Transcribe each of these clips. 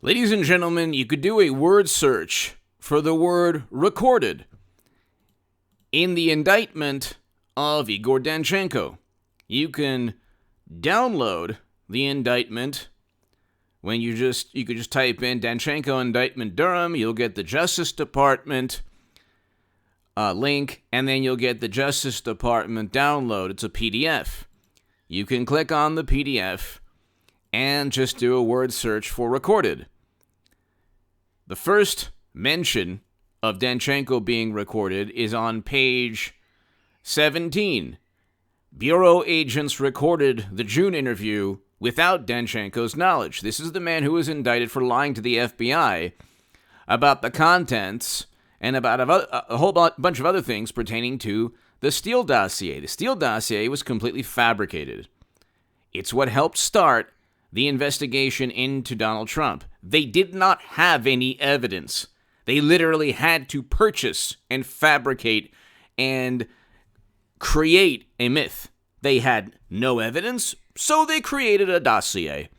Ladies and gentlemen, you could do a word search for the word recorded in the indictment of Igor Danchenko. You can download the indictment when you could just type in Danchenko indictment Durham. You'll get the Justice Department link, and then you'll get the Justice Department download. It's a PDF. You can click on the PDF and just do a word search for recorded. The first mention of Danchenko being recorded is on page 17. Bureau agents recorded the June interview without Danchenko's knowledge. This is the man who was indicted for lying to the FBI about the contents and about a whole bunch of other things pertaining to the Steele dossier. The Steele dossier was completely fabricated. It's what helped start the investigation into Donald Trump. They did not have any evidence. They literally had to purchase and fabricate and create a myth. They had no evidence, so they created a dossier.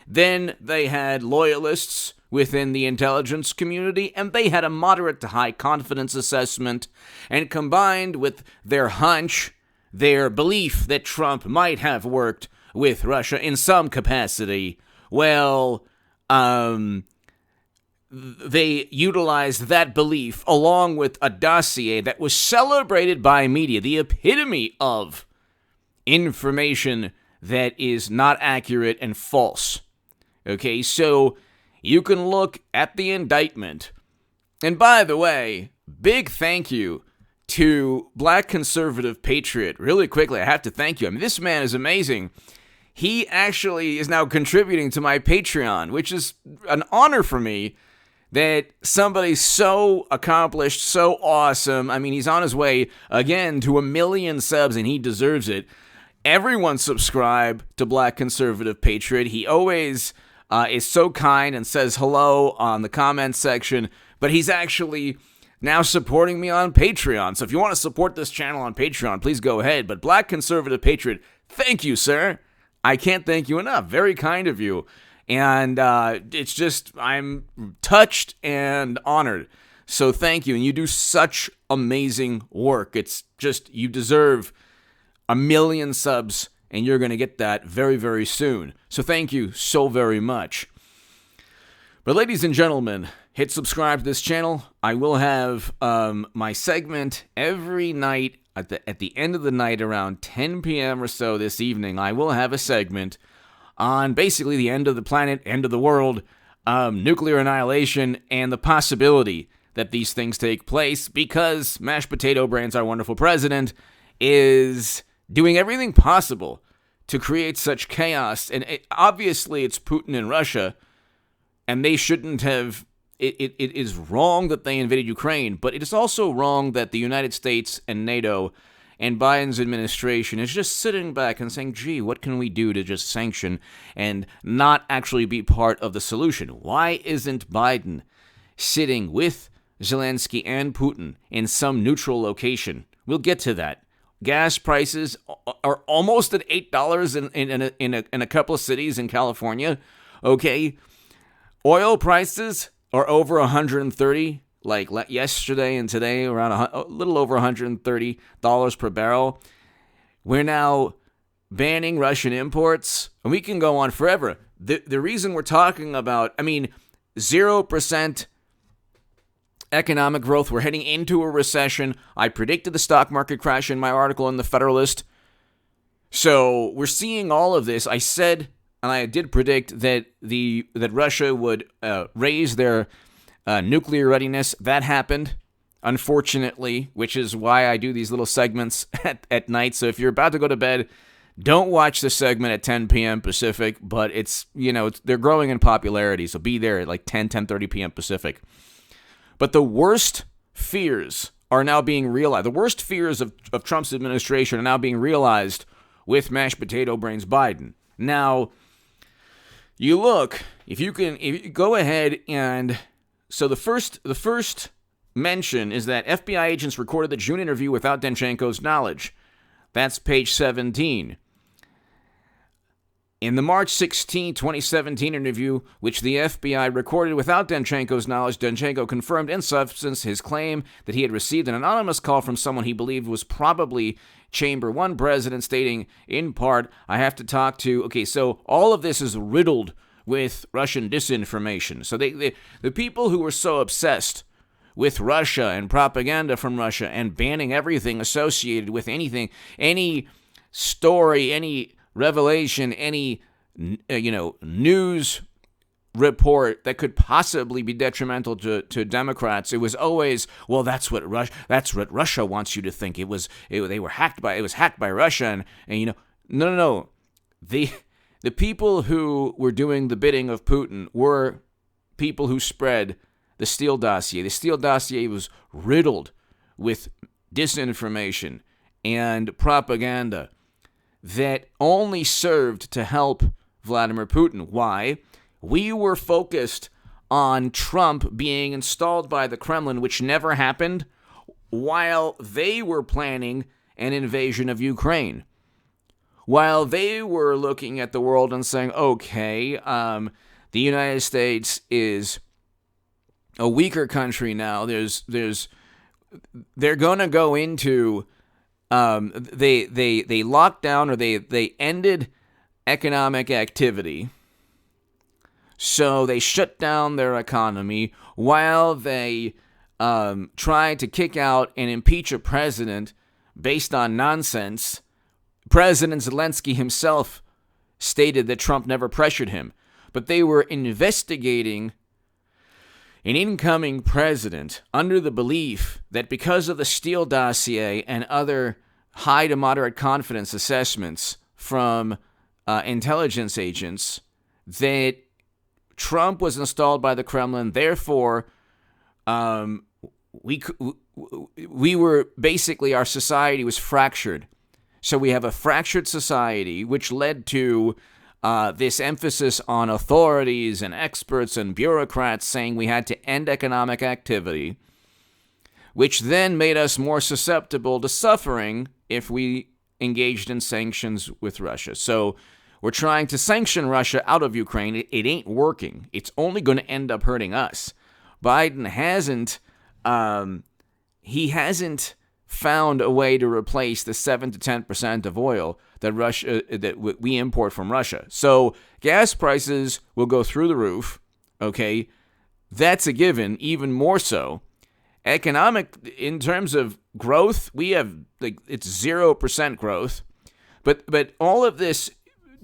Then they had loyalists within the intelligence community, and they had a moderate to high confidence assessment, and combined with their hunch, their belief that Trump might have worked with Russia in some capacity, well, they utilized that belief along with a dossier that was celebrated by media, the epitome of information that is not accurate and false. Okay, so you can look at the indictment. And by the way, big thank you to Black Conservative Patriot. Really quickly, I have to thank you. I mean, this man is amazing. He actually is now contributing to my Patreon, which is an honor for me that somebody so accomplished, so awesome. I mean, he's on his way, again, to 1 million subs, and he deserves it. Everyone subscribe to Black Conservative Patriot. He always is so kind and says hello on the comments section, but he's actually now supporting me on Patreon. So if you want to support this channel on Patreon, please go ahead. But Black Conservative Patriot, thank you, sir. I can't thank you enough. Very kind of you. And it's just, I'm touched and honored. So thank you. And you do such amazing work. It's just, you deserve 1 million subs, and you're going to get that very, very soon. So thank you so very much. But ladies and gentlemen, hit subscribe to this channel. I will have my segment every night at the end of the night around 10 p.m. or so this evening. I will have a segment on basically the end of the planet, end of the world, nuclear annihilation, and the possibility that these things take place because Mashed Potato Brains, our wonderful president, is doing everything possible to create such chaos. And obviously it's Putin and Russia, and they shouldn't have. It is wrong that they invaded Ukraine, but it is also wrong that the United States and NATO and Biden's administration is just sitting back and saying, gee, what can we do to just sanction and not actually be part of the solution? Why isn't Biden sitting with Zelensky and Putin in some neutral location? We'll get to that. Gas prices are almost at $8 in a couple of cities in California. Okay. Oil prices are over 130, like yesterday and today, around a little over $130 per barrel. We're now banning Russian imports, and we can go on forever. The reason we're talking about, 0% economic growth. We're heading into a recession. I predicted the stock market crash in my article in the Federalist. So we're seeing all of this. I said, and I did predict that Russia would raise their nuclear readiness. That happened, unfortunately, which is why I do these little segments at night. So if you're about to go to bed, don't watch the segment at 10 p.m. Pacific, but they're growing in popularity, so be there at like 10:30 p.m. Pacific. But the worst fears are now being realized. The worst fears of Trump's administration are now being realized with Mashed Potato Brains Biden. Now, you look, if you go ahead and, so the first mention is that FBI agents recorded the June interview without Danchenko's knowledge. That's page 17. In the March 16, 2017 interview, which the FBI recorded without Danchenko's knowledge, Danchenko confirmed in substance his claim that he had received an anonymous call from someone he believed was probably Chamber 1 president, stating, in part, I have to talk to... Okay, so all of this is riddled with Russian disinformation. So the people who were so obsessed with Russia and propaganda from Russia and banning everything associated with anything, any story, any revelation, any news report that could possibly be detrimental to Democrats, it was always, well, that's what Russia wants you to think. It was hacked by Russia, and no. The people who were doing the bidding of Putin were people who spread the Steele dossier. The Steele dossier was riddled with disinformation and propaganda that only served to help Vladimir Putin. Why? We were focused on Trump being installed by the Kremlin, which never happened, while they were planning an invasion of Ukraine. While they were looking at the world and saying, okay, the United States is a weaker country now. They're going to go into... They locked down, or they ended economic activity. So they shut down their economy while they tried to kick out and impeach a president based on nonsense. President Zelensky himself stated that Trump never pressured him, but they were investigating an incoming president under the belief that because of the Steele dossier and other high to moderate confidence assessments from intelligence agents, that Trump was installed by the Kremlin. Therefore, we were basically, our society was fractured. So we have a fractured society, which led to this emphasis on authorities and experts and bureaucrats saying we had to end economic activity, which then made us more susceptible to suffering if we engaged in sanctions with Russia. So we're trying to sanction Russia out of Ukraine. It ain't working. It's only going to end up hurting us. Biden hasn't found a way to replace the 7 to 10% of oil that we import from Russia. So gas prices will go through the roof, okay? That's a given, even more so. Economic, in terms of growth, we have, it's 0% growth. But all of this,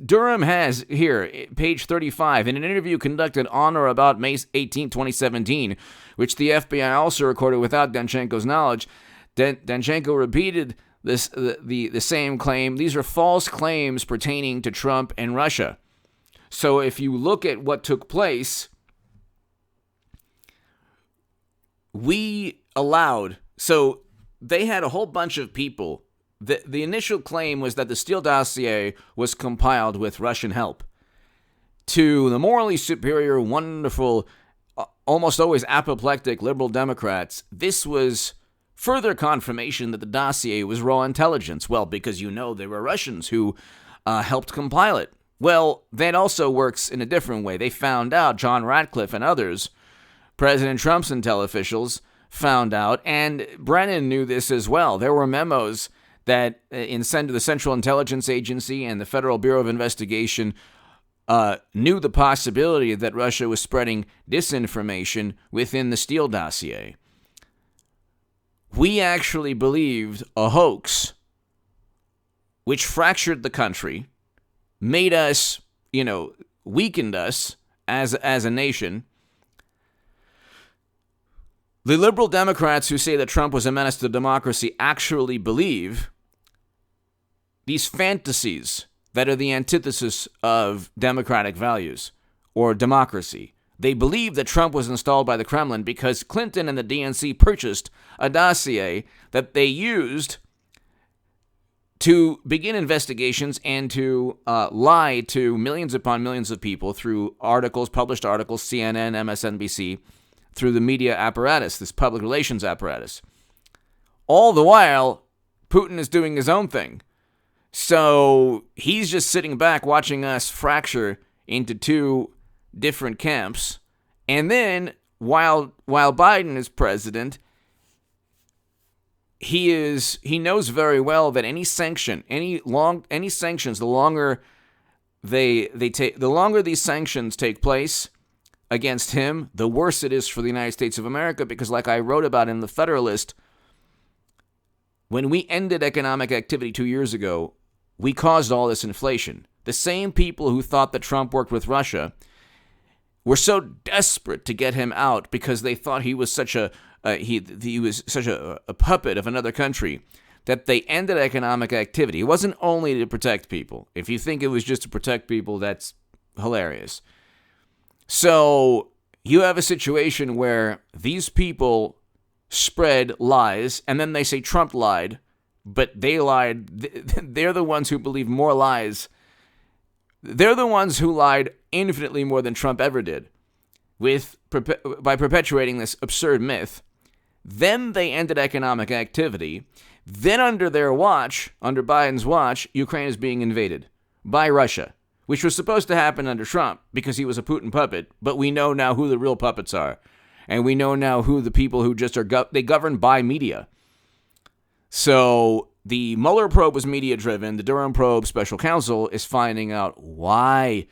Durham has here, page 35, in an interview conducted on or about May 18, 2017, which the FBI also recorded without Danchenko's knowledge. Danchenko repeated the same claim. These are false claims pertaining to Trump and Russia. So if you look at what took place, we allowed, so they had a whole bunch of people. The initial claim was that the Steele dossier was compiled with Russian help. To the morally superior, wonderful, almost always apoplectic liberal Democrats, this was further confirmation that the dossier was raw intelligence. Well, because there were Russians who helped compile it. Well, that also works in a different way. They found out, John Ratcliffe and others, President Trump's intel officials found out, and Brennan knew this as well. There were memos that the Central Intelligence Agency and the Federal Bureau of Investigation knew the possibility that Russia was spreading disinformation within the Steele dossier. We actually believed a hoax which fractured the country, made us, weakened us as a nation. The liberal Democrats who say that Trump was a menace to democracy actually believe these fantasies that are the antithesis of democratic values or democracy. They believe that Trump was installed by the Kremlin because Clinton and the DNC purchased a dossier that they used to begin investigations and to lie to millions upon millions of people through published articles, CNN, MSNBC, through the media apparatus, this public relations apparatus. All the while, Putin is doing his own thing. So he's just sitting back watching us fracture into two different camps. And then while Biden is president, he knows very well that any sanctions, the longer the longer these sanctions take place against him, the worse it is for the United States of America, because like I wrote about in the Federalist, when we ended economic activity 2 years ago, we caused all this inflation. The same people who thought that Trump worked with Russia were so desperate to get him out because they thought he was such a puppet of another country that they ended economic activity. It wasn't only to protect people. If you think it was just to protect people, that's hilarious. So you have a situation where these people spread lies, and then they say Trump lied, but they lied. They're the ones who believe more lies. They're the ones who lied infinitely more than Trump ever did by perpetuating this absurd myth. Then they ended economic activity. Then under their watch, under Biden's watch, Ukraine is being invaded by Russia, which was supposed to happen under Trump because he was a Putin puppet. But we know now who the real puppets are. And we know now who the people who just are, they govern by media. So the Mueller probe was media-driven. The Durham probe special counsel is finding out why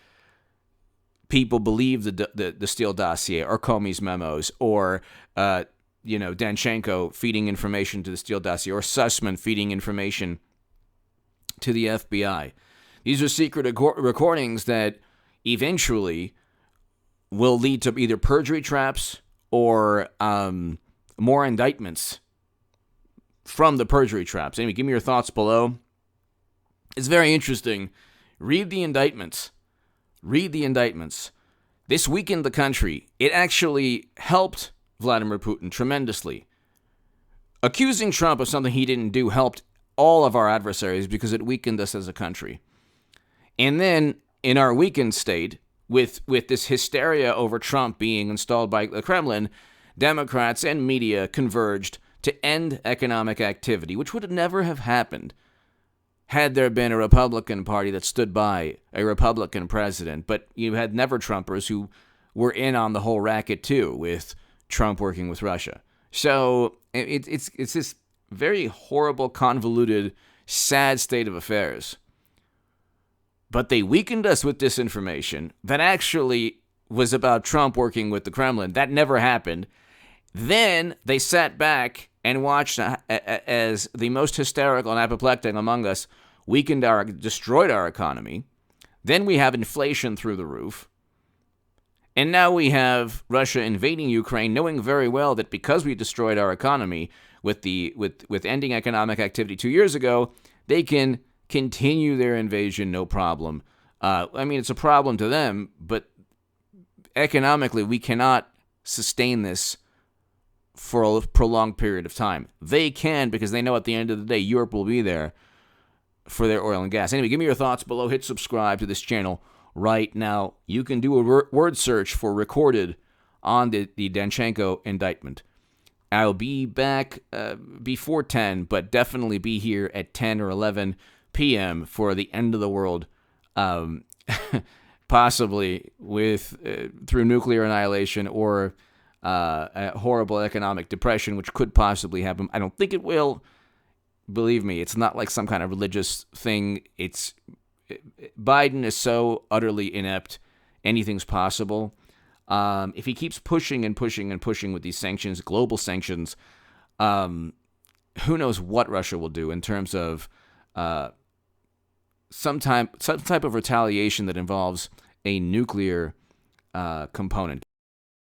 people believe the Steele dossier or Comey's memos or, Danchenko feeding information to the Steele dossier or Sussman feeding information to the FBI. These are secret recordings that eventually will lead to either perjury traps or more indictments from the perjury traps. Anyway, give me your thoughts below. It's very interesting. Read the indictments. This weakened the country. It actually helped Vladimir Putin tremendously. Accusing Trump of something he didn't do helped all of our adversaries because it weakened us as a country. And then in our weakened state, with this hysteria over Trump being installed by the Kremlin, Democrats and media converged to end economic activity, which would never have happened had there been a Republican Party that stood by a Republican president. But you had never-Trumpers who were in on the whole racket too, with Trump working with Russia. So it's this very horrible, convoluted, sad state of affairs. But they weakened us with disinformation that actually was about Trump working with the Kremlin. That never happened. Then they sat back and watched as the most hysterical and apoplectic among us destroyed our economy. Then we have inflation through the roof. And now we have Russia invading Ukraine, knowing very well that because we destroyed our economy with ending economic activity 2 years ago, they can continue their invasion, no problem. It's a problem to them, but economically, we cannot sustain this for a prolonged period of time. They can because they know at the end of the day, Europe will be there for their oil and gas. Anyway, give me your thoughts below. Hit subscribe to this channel right now. You can do a word search for recorded on the Danchenko indictment. I'll be back before 10, but definitely be here at 10 or 11 p.m. for the end of the world, possibly through nuclear annihilation or a horrible economic depression, which could possibly happen. I don't think it will. Believe me, it's not like some kind of religious thing. Biden is so utterly inept, anything's possible. If he keeps pushing and pushing and pushing with these sanctions, global sanctions, who knows what Russia will do in terms of some type of retaliation that involves a nuclear component.